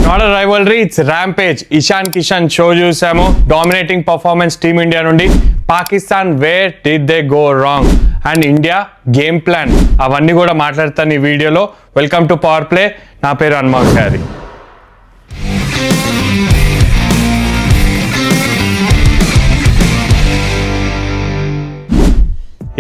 Not a rivalry, it's rampage. Ishan Kishan show చూసాము, dominating performance team India నుండి. Pakistan where did they go wrong and India game plan, అవన్నీ కూడా మాట్లాడతాను ఈ వీడియోలో. Welcome to power play. నా పేరు హనుమాన్ గారి.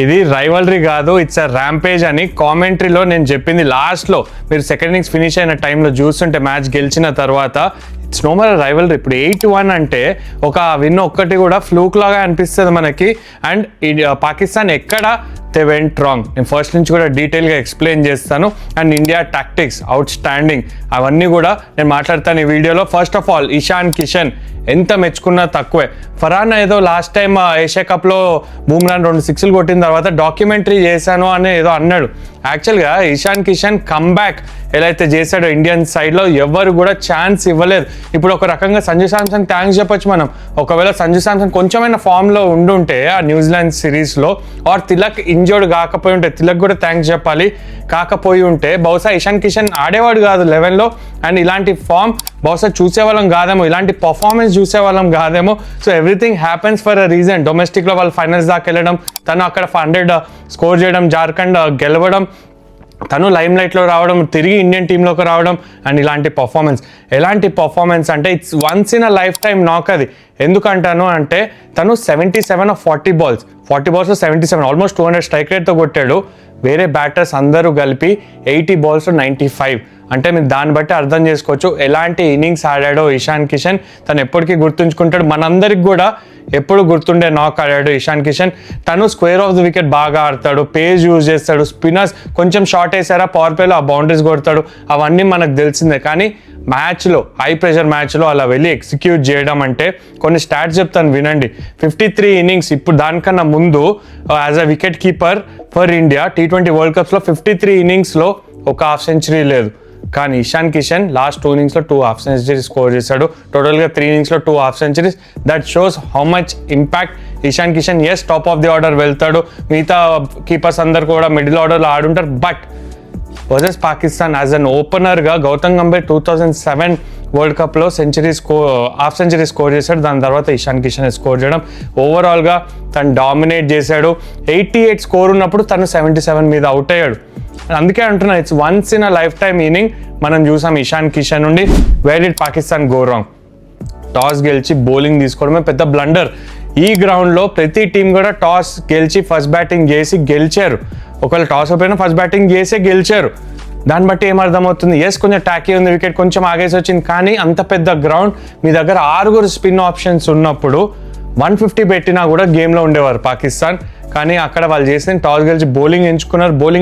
ఇది రైవల్రీ కాదు, ఇట్స్ అ ర్యాంపేజ్ అని కామెంటరీలో నేను చెప్పింది. లాస్ట్లో మీరు సెకండ్ ఇన్నింగ్స్ ఫినిష్ అయిన టైంలో చూస్తుంటే మ్యాచ్ గెలిచిన తర్వాత ఇట్స్ నో మోర్ రైవల్రీ. ఇప్పుడు 8-1 అంటే ఒక విన్ ఒక్కటి కూడా ఫ్లూక్ లాగా అనిపిస్తుంది మనకి. అండ్ పాకిస్తాన్ ఎక్కడ దే వెంట్ రాంగ్ నేను ఫస్ట్ నుంచి కూడా డీటెయిల్గా ఎక్స్ప్లెయిన్ చేస్తాను. And India tactics out standing, అవన్నీ కూడా నేను మాట్లాడతాను ఈ వీడియోలో. First of all Ishan Kishan ఎంత మెచ్చుకున్నా తక్కువే. ఫరాన్ ఏదో లాస్ట్ టైం ఏషియా కప్లో బూమ్రాన్ 2 సిక్స్లు కొట్టిన తర్వాత డాక్యుమెంటరీ చేశాను అని ఏదో అన్నాడు. యాక్చువల్గా ఇషాన్ కిషన్ కమ్బ్యాక్ ఎలా అయితే చేశాడో ఇండియన్ సైడ్లో ఎవరు కూడా ఛాన్స్ ఇవ్వలేదు. ఇప్పుడు ఒక రకంగా సంజు శాంసన్ థ్యాంక్స్ చెప్పొచ్చు మనం. ఒకవేళ సంజు శాంసన్ కొంచెమైనా ఫామ్లో ఉండుంటే ఆ న్యూజిలాండ్ సిరీస్లో, ఆర్ తిలక్ ఇంజర్డ్ కాకపోయి ఉంటే తిలక్ కూడా థ్యాంక్స్ చెప్పాలి. కాకపోయి ఉంటే బహుశా ఇషాన్ కిషన్ ఆడేవాడు కాదు 11లో. అండ్ ఇలాంటి ఫామ్ బహుశా చూసేవాళ్ళం కాదేమో, ఇలాంటి పర్ఫార్మెన్స్ చూసేవాళ్ళం కాదేమో. So everything happens for a reason. డొమెస్టిక్లో వాళ్ళు ఫైనల్స్ దాకా వెళ్ళడం, తను అక్కడ 100 స్కోర్ చేయడం, జార్ఖండ్ గెలవడం, తను లైమ్ లైట్లో రావడం, తిరిగి ఇండియన్ టీంలోకి రావడం. అండ్ ఇలాంటి పర్ఫార్మెన్స్, ఎలాంటి పర్ఫార్మెన్స్ అంటే it's once in a life time నాక్ అది. ఎందుకంటాను అంటే తను 77 ఆఫ్ 40 balls 77, ఆల్మోస్ట్ 200 స్ట్రైక్ రేట్తో కొట్టాడు. వేరే బ్యాటర్స్ అందరూ కలిపి 80 balls 95. అంటే మీరు దాన్ని బట్టి అర్థం చేసుకోవచ్చు ఎలాంటి ఇన్నింగ్స్ ఆడాడో ఇషాన్ కిషన్. తను ఎప్పటికీ గుర్తుంచుకుంటాడు, మనందరికి కూడా ఎప్పుడు గుర్తుండే నాక్ ఆడాడు ఇషాన్ కిషన్. తను స్క్వేర్ ఆఫ్ ది వికెట్ బాగా ఆడతాడు, పేస్ యూజ్ చేస్తాడు, స్పిన్నర్స్ కొంచెం షార్ట్ వేసారా పవర్ ప్లేలో ఆ బౌండరీస్ కొడతాడు, అవన్నీ మనకు తెలిసిందే. కానీ మ్యాచ్లో, హై ప్రెషర్ మ్యాచ్లో అలా వెళ్ళి ఎగ్జిక్యూట్ చేయడం అంటే, కొన్ని స్టాట్స్ చెప్తాను వినండి. 53 innings, ఇప్పుడు దానికన్నా ముందు as a wicket keeper for India T20 world కప్స్లో 53 innings ఒక హాఫ్ సెంచరీ లేదు. కానీ Ishan Kishan last 2 innings 2 half centuries score చేశాడు. టోటల్గా 3 innings 2 half centuries. That shows how much impact Ishan Kishan. Yes, top of the order వెళ్తాడు, మిగతా కీపర్స్ అందరు కూడా మిడిల్ ఆర్డర్లో ఆడుంటారు. But versus Pakistan as an ఓపెనర్గా గౌతమ్ గంభీర్ 2007 వరల్డ్ కప్లో హాఫ్ సెంచరీ స్కోర్ చేశాడు. దాని తర్వాత ఇషాన్ కిషన్ స్కోర్ చేయడం, ఓవరాల్గా తను డామినేట్ చేశాడు. 88 స్కోర్ ఉన్నప్పుడు తను 77 మీద అవుట్ అయ్యాడు. అందుకే అంటున్నా it's once in a life time inning మనం చూసాం ఇషాన్ కిషన్ నుండి. Where did Pakistan go wrong? Toss గెలిచి బౌలింగ్ తీసుకోవడమే పెద్ద బ్లండర్. ఈ గ్రౌండ్లో ప్రతి టీం కూడా టాస్ గెలిచి ఫస్ట్ బ్యాటింగ్ చేసి గెలిచారు. ఒకవేళ టాస్ అయిపోయినా ఫస్ట్ బ్యాటింగ్ చేసే గెలిచారు. దాన్ని బట్టి ఏమర్థమవుతుంది? ఎస్, కొంచెం టాకీ ఉంది, వికెట్ కొంచెం ఆగేసి వచ్చింది. కానీ అంత పెద్ద గ్రౌండ్, మీ దగ్గర 6 స్పిన్ ఆప్షన్స్ ఉన్నప్పుడు 150 పెట్టినా కూడా గేమ్లో ఉండేవారు పాకిస్తాన్. కానీ అక్కడ వాళ్ళు చేసింది టాస్ గెలిచి బౌలింగ్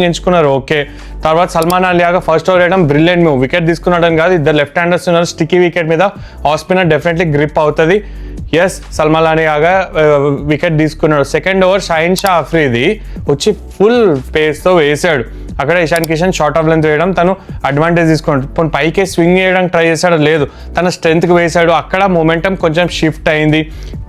ఎంచుకున్నారు ఓకే. తర్వాత సల్మాన్ అలియాగా ఫస్ట్ ఓవర్ వేయడం బ్రిలియంట్ మూవ్. వికెట్ తీసుకున్నాడని కాదు, ఇద్దరు లెఫ్ట్ హ్యాండర్స్ ఉన్నారు. స్టిక్కీ వికెట్ మీద ఆఫ్ స్పిన్నర్ డెఫినెట్లీ గ్రిప్ అవుతుంది. ఎస్, సల్మాన్ అలియాగా వికెట్ తీసుకున్నాడు. సెకండ్ ఓవర్ షాహిన్ షా అఫ్రీది వచ్చి ఫుల్ పేస్తో వేసాడు. అక్కడ Ishan Kishan short of length వేయడం, తను అడ్వాంటేజ్ తీసుకున్నాడు. పోనీ పైకే స్వింగ్ చేయడానికి ట్రై చేశాడు, లేదు, తన స్ట్రెంత్కి వేశాడు. అక్కడ మొమెంటం కొంచెం షిఫ్ట్ అయింది.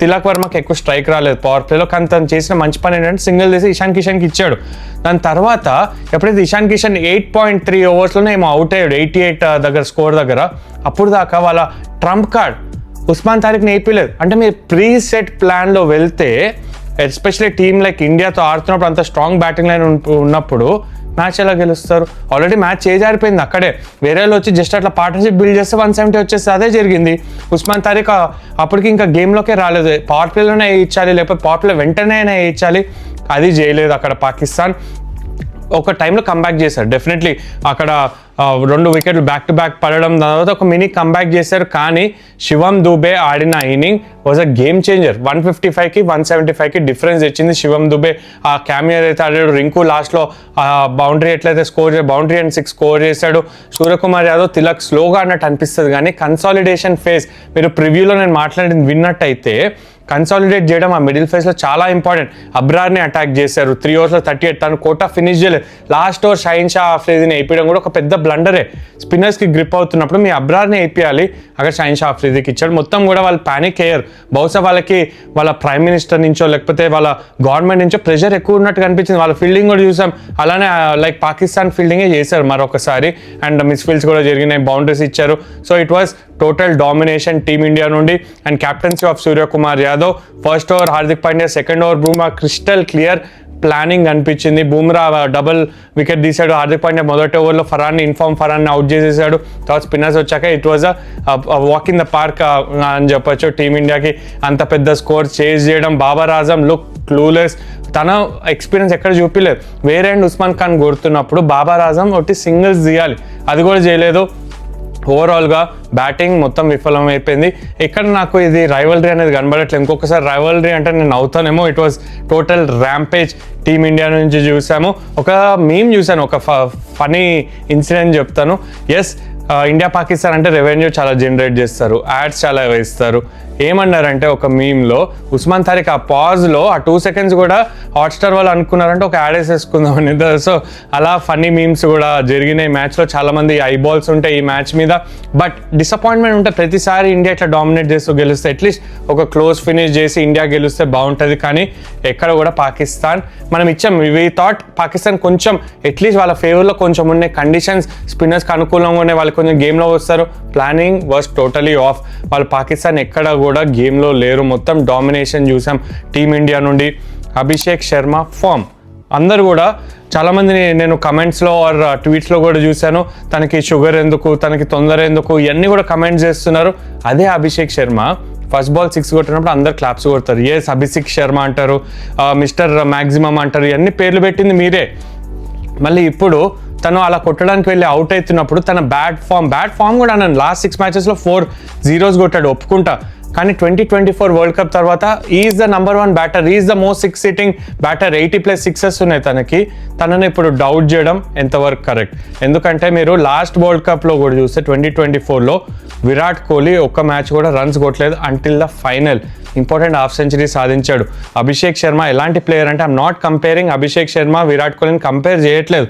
తిలక్ వర్మకి ఎక్కువ స్ట్రైక్ రాలేదు పవర్ ప్లేలో. కానీ తను చేసిన మంచి పని ఏంటంటే సింగిల్ చేసి ఇషాన్ కిషన్కి ఇచ్చాడు. దాని తర్వాత ఎప్పుడైతే ఇషాన్ కిషన్ 8.3 ఓవర్స్లోనే ఏమో అవుట్ అయ్యాడు 88 దగ్గర స్కోర్ దగ్గర, అప్పుడు దాకా వాళ్ళ ట్రంప్ కార్డ్ ఉస్మాన్ తారిక్ని వేయలేదు. అంటే మీరు ప్రీ సెట్ ప్లాన్లో వెళ్తే, ఎస్పెషల్లీ టీమ్ లైక్ ఇండియాతో ఆడుతున్నప్పుడు అంత స్ట్రాంగ్ బ్యాటింగ్ లైన్ ఉన్నప్పుడు మ్యాచ్ ఎలా గెలుస్తారు? ఆల్రెడీ మ్యాచ్ చేజారిపోయింది అక్కడే. వేరే వాళ్ళు వచ్చి జస్ట్ అట్లా పార్ట్నర్షిప్ బిల్డ్ చేస్తే 170 వచ్చేస్తే అదే జరిగింది. ఉస్మాన్ తారిక్ అప్పటికి ఇంకా గేమ్లోకే రాలేదు. పవర్ ప్లేలోనే వేయించాలి, లేకపోతే పవర్ ప్లే వెంటనే వేయించాలి, అది చేయలేదు అక్కడ పాకిస్తాన్. ఒక టైంలో కంబ్యాక్ చేశారు డెఫినెట్లీ. అక్కడ 2 వికెట్లు బ్యాక్ టు బ్యాక్ పడడం, తర్వాత ఒక మినీ కంబ్యాక్ చేశారు. కానీ శివం దుబే ఆడిన inning was a game changer. 155కి 175కి డిఫరెన్స్ ఇచ్చింది శివం దుబే. ఆ క్యామియర్ అయితే ఆడాడు. రింకు లాస్ట్లో బౌండరీ ఎట్లయితే బౌండరీ అండ్ 6 స్కోర్ చేశాడు. సూర్యకుమార్ యాదవ్, తిలక్ స్లోగా అన్నట్టు అనిపిస్తుంది. కానీ కన్సాలిడేషన్ ఫేజ్ మీరు ప్రివ్యూలో నేను మాట్లాడింది విన్నట్టయితే కన్సాలిడేట్ చేయడం ఆ మిడిల్ ఫేస్లో చాలా ఇంపార్టెంట్. అబ్రార్ని అటాక్ చేశారు 3 ఓవర్స్లో 38, తను కోటా ఫినిష్ చేయలేదు. లాస్ట్ ఓవర్ షాహిన్ షా ఆఫ్రిదీని వేయడం కూడా ఒక పెద్ద బ్లండరే. స్పిన్నర్స్కి గ్రిప్ అవుతున్నప్పుడు మీ అబ్రార్ని వేయాలి, అక్కడ షాహిన్ షా ఆఫ్రిదీకి ఇచ్చాడు. మొత్తం కూడా వాళ్ళు ప్యానిక్ అయ్యారు. బహుశా వాళ్ళకి వాళ్ళ ప్రైమ్ మినిస్టర్ నుంచో లేకపోతే వాళ్ళ గవర్నమెంట్ నుంచో ప్రెషర్ ఎక్కువ ఉన్నట్టు కనిపించింది. వాళ్ళ ఫీల్డింగ్ కూడా చూసాం, అలానే లైక్ పాకిస్తాన్ ఫీల్డింగే చేశారు మరొకసారి. అండ్ మిస్ఫీల్డ్స్ కూడా జరిగినాయి, బౌండరీస్ ఇచ్చారు. So it was total domination team India నుండి. And captaincy of Suryakumar Yadav. First over Hardik Pandya, second over Bumrah. Crystal clear planning అనిపించింది. బూమ్రా డబుల్ వికెట్ తీశాడు. హార్దిక్ పాండ్యా మొదటి ఓవర్లో ఫరాన్ని అవుట్ చేసేసాడు. తర్వాత స్పిన్నర్స్ వచ్చాక it was walk in the park అని చెప్పొచ్చు టీమిండియాకి. అంత పెద్ద స్కోర్ చేజ్ చేయడం. బాబర్ ఆజం లుక్ క్లూలెస్, తన ఎక్స్పీరియన్స్ ఎక్కడ చూపించలేదు. వేరే అండ్ ఉస్మాన్ ఖాన్ కొడుతున్నప్పుడు బాబర్ ఆజం ఒకటి సింగిల్స్ తీయాలి, అది కూడా చేయలేదు. ఓవరాల్గా బ్యాటింగ్ మొత్తం విఫలమైపోయింది. ఇక్కడ నాకు ఇది రైవల్రీ అనేది కనబడట్లేదు. ఇంకొకసారి రైవల్రీ అంటే నేను అవుతానేమో. It was total rampage team India నుంచి చూసాము. ఒక మీమ్ చూసాను, ఒక ఫనీ ఇన్సిడెంట్ చెప్తాను. ఎస్, ఇండియా పాకిస్తాన్ అంటే రెవెన్యూ చాలా జనరేట్ చేస్తారు, యాడ్స్ చాలా వేస్తారు. ఏమన్నారంటే ఒక మీమ్లో ఉస్మాన్ తారిక్ ఆ పాజ్లో ఆ 2 seconds కూడా హాట్స్టార్ వాళ్ళు అనుకున్నారంటే ఒక యాడ్ వేసేసుకుందామని. సో అలా ఫన్నీ మీమ్స్ కూడా జరిగినాయి మ్యాచ్లో. చాలామంది ఐబాల్స్ ఉంటాయి ఈ మ్యాచ్ మీద. బట్ డిసప్పాయింట్మెంట్ ఉంటే ప్రతిసారి ఇండియా ఇట్లా డామినేట్ చేస్తూ గెలిస్తే, అట్లీస్ట్ ఒక క్లోజ్ ఫినిష్ చేసి ఇండియా గెలిస్తే బాగుంటుంది. కానీ ఎక్కడ కూడా పాకిస్తాన్ మనం ఇచ్చాం. వి థాట్ పాకిస్తాన్ కొంచెం అట్లీస్ట్ వాళ్ళ ఫేవర్లో కొంచెం ఉన్నాయి కండిషన్స్, స్పిన్నర్స్కి అనుకూలంగా ఉన్నాయి, వాళ్ళు కొంచెం గేమ్లో వస్తారు. Planning was totally of. వాళ్ళు పాకిస్తాన్ ఎక్కడ కూడా గేమ్లో లేరు. మొత్తం డామినేషన్ చూసాం టీమిండియా నుండి. అభిషేక్ శర్మ ఫామ్ అందరు కూడా చాలామందిని నేను కమెంట్స్లో ఆర్ ట్వీట్స్లో కూడా చూశాను, తనకి షుగర్ ఎందుకు, తనకి తొందర ఎందుకు, ఇవన్నీ కూడా కమెంట్స్ చేస్తున్నారు. అదే అభిషేక్ శర్మ ఫస్ట్ బాల్ 6 కొట్టినప్పుడు అందరు క్లాప్స్ కొడతారు. ఎస్, అభిషేక్ శర్మ అంటారు, మిస్టర్ మ్యాక్సిమం అంటారు, ఇవన్నీ పేర్లు పెట్టింది మీరే. మళ్ళీ ఇప్పుడు తను అలా కొట్టడానికి వెళ్ళి అవుట్ అవుతున్నప్పుడు తన బ్యాట్ ఫామ్ కూడా అన్నాను. లాస్ట్ 6 matchesలో 4 zeros కొట్టాడు, ఒప్పుకుంటా. కానీ 2024 వరల్డ్ కప్ తర్వాత is the number 1 batter, is the most 6 sitting batter. 80+ sixes ఉన్నాయి తనకి. తనని ఇప్పుడు డౌట్ చేయడం ఎంతవరకు కరెక్ట్? ఎందుకంటే మీరు లాస్ట్ వరల్డ్ కప్లో కూడా చూస్తే 2024లో విరాట్ కోహ్లీ ఒక్క మ్యాచ్ కూడా రన్స్ కొట్టలేదు until the final. Important half century సాధించాడు. అభిషేక్ శర్మ ఎలాంటి ప్లేయర్ అంటే, I'm not comparing Abhishek Sharma Virat కోహ్లీని కంపేర్ చేయట్లేదు.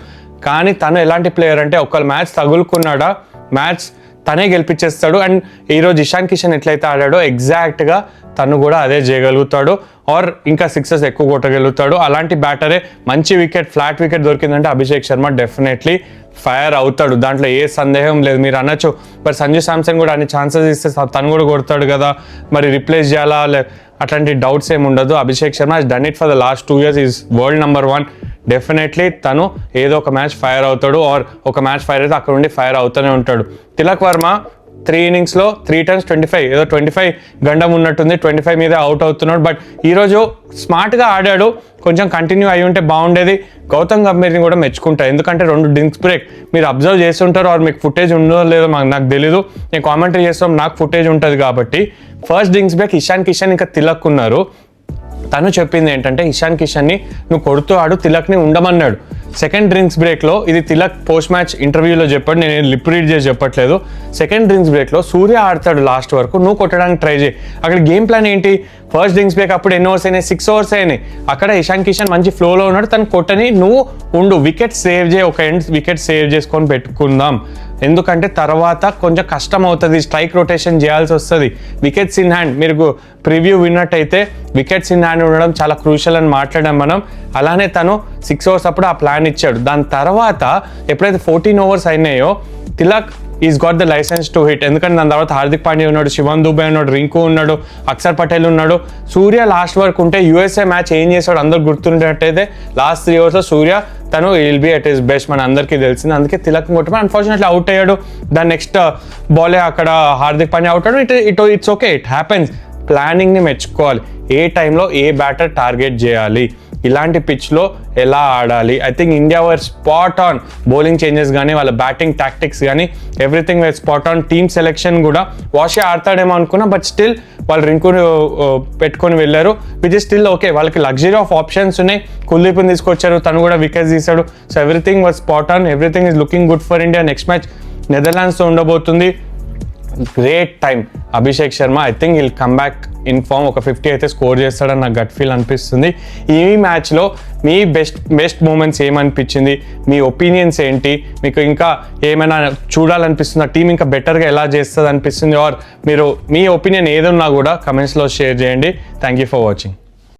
కానీ తను ఎలాంటి ప్లేయర్ అంటే, ఒక మ్యాచ్ తగులుకున్నాడా మ్యాచ్ తనే గెలిపించేస్తాడు. అండ్ ఈరోజు ఇషాన్ కిషన్ ఎట్లయితే ఆడాడో ఎగ్జాక్ట్గా తను కూడా అదే చేయగలుగుతాడు, ఆర్ ఇంకా 6 ఎక్కువ కొట్టగలుగుతాడు. అలాంటి బ్యాటరే. మంచి వికెట్, ఫ్లాట్ వికెట్ దొరికిందంటే అభిషేక్ శర్మ డెఫినెట్లీ ఫైర్ అవుతాడు, దాంట్లో ఏ సందేహం లేదు. మీరు అనొచ్చు మరి సంజు శాంసన్ కూడా అన్ని ఛాన్సెస్ ఇస్తే తను కూడా కొడతాడు కదా, మరి రిప్లేస్ చేయాలా, అట్లాంటి డౌట్స్ ఏమి ఉండదు. Abhishek Sharma has done it for the last 2 years, is world number 1. Definitely తను ఏదో ఒక మ్యాచ్ ఫైర్ అవుతాడు, ఆర్ ఒక మ్యాచ్ ఫైర్ అయితే అక్కడ నుండి ఫైర్ అవుతూనే ఉంటాడు. తిలక్ వర్మ 3 innings 3 times 25, ఏదో 25 గండం ఉన్నట్టుంది, 25 మీద అవుట్ అవుతున్నాడు. బట్ ఈరోజు స్మార్ట్గా ఆడాడు, కొంచెం కంటిన్యూ అయ్యి ఉంటే బాగుండేది. గౌతమ్ గంభీర్ని కూడా మెచ్చుకుంటా, ఎందుకంటే 2 డ్రింక్స్ బ్రేక్ మీరు అబ్జర్వ్ చేస్తుంటారు, ఆర్ మీకు ఫుటేజ్ ఉందో లేదో నాకు తెలీదు. నేను కామెంటరీ చేస్తాం, నాకు ఫుటేజ్ ఉంటుంది కాబట్టి. First drinks break Ishan Kishan ఇంకా తిలక్ ఉన్నారు. తను చెప్పింది ఏంటంటే, ఇషాన్ కిషన్ని నువ్వు కొడుతూ ఆడు, తిలక్ని ఉండమన్నాడు. సెకండ్ డ్రింక్స్ బ్రేక్లో ఇది తిలక్ పోస్ట్ మ్యాచ్ ఇంటర్వ్యూలో చెప్పాడు, నేను లిప్ రీడ్ చేసి చెప్పట్లేదు. సెకండ్ డ్రింక్స్ బ్రేక్లో సూర్య ఆడతాడు లాస్ట్ వరకు, నువ్వు కొట్టడానికి ట్రై చేయి. అక్కడ గేమ్ ప్లాన్ ఏంటి? ఫస్ట్ డ్రింక్స్ బ్రేక్ అప్పుడు ఎన్ని ఓవర్స్ అయినాయి? 6 overs అయినాయి. అక్కడ ఇషాన్ కిషన్ మంచి ఫ్లోలో ఉన్నాడు, తను కొట్టని నువ్వు ఉండు, వికెట్ సేవ్ చేయి, ఒక ఎండ్ వికెట్ సేవ్ చేసుకొని పెట్టుకుందాం. ఎందుకంటే తర్వాత కొంచెం కష్టం అవుతుంది, స్ట్రైక్ రొటేషన్ చేయాల్సి వస్తుంది. వికెట్స్ ఇన్ హ్యాండ్, మీరు ప్రివ్యూ విన్నట్టయితే వికెట్స్ ఇన్ హ్యాండ్ ఉండడం చాలా క్రూషియల్ అని మాట్లాడాం మనం. అలానే తను 6 overs అప్పుడు ఆ ప్లాన్ ఇచ్చాడు. దాని తర్వాత ఎప్పుడైతే 14 overs అయినాయో, Tilak is got the license to hit. ఎందుకంటే దాని తర్వాత హార్దిక్ పాండ్యా ఉన్నాడు, శివన్ దుబే ఉన్నాడు, రింకు ఉన్నాడు, అక్షర్ పటేల్ ఉన్నాడు. సూర్య లాస్ట్ వరకు ఉంటే USA మ్యాచ్ ఏం చేశాడు అందరు గుర్తుండేటట్టయితే, లాస్ట్ 3 overs సూర్య తను will be at his best, మన అందరికీ తెలిసింది. అందుకే తిలక్ కొట్టమని అన్ఫార్చునేట్లీ అవుట్ అయ్యాడు. దాని నెక్స్ట్ బాలే అక్కడ హార్దిక్ పాండ్యా అవుట్ అయ్యాడు. It's okay, it happens. ప్లానింగ్ని మెచ్చుకోవాలి, ఏ టైంలో ఏ బ్యాటర్ టార్గెట్ చేయాలి, ఇలాంటి పిచ్లో ఎలా ఆడాలి. I think India were spot on. Bowling changes కానీ, వాళ్ళ బ్యాటింగ్ టాక్టిక్స్ కానీ, everything were spot on. Team selection కూడా వాషే ఆడతాడేమో అనుకున్నా, బట్ స్టిల్ వాళ్ళు రింకుని పెట్టుకొని వెళ్ళారు, విచ్ ఇస్ స్టిల్ ఓకే. వాళ్ళకి లగ్జరీ ఆఫ్ ఆప్షన్స్ ఉన్నాయి. కుల్దీప్ని తీసుకొచ్చారు, తను కూడా వికెట్స్ తీశాడు. So everything was spot on, everything is looking good for India. Next match నెదర్లాండ్స్తో ఉండబోతుంది. Great time Abhishek Sharma. I think will come back in form. ఒక 50 అయితే స్కోర్ చేస్తాడని నాకు గట్ ఫీల్ అనిపిస్తుంది. ఈ మ్యాచ్లో మీ బెస్ట్ మూమెంట్స్ ఏమనిపించింది, మీ ఒపీనియన్స్ ఏంటి, మీకు ఇంకా ఏమైనా చూడాలనిపిస్తుంది, ఆ టీం ఇంకా బెటర్గా ఎలా చేస్తుంది అనిపిస్తుంది, ఆర్ మీరు మీ ఒపీనియన్ ఏదున్నా కూడా కమెంట్స్లో షేర్ చేయండి. Thank you for watching.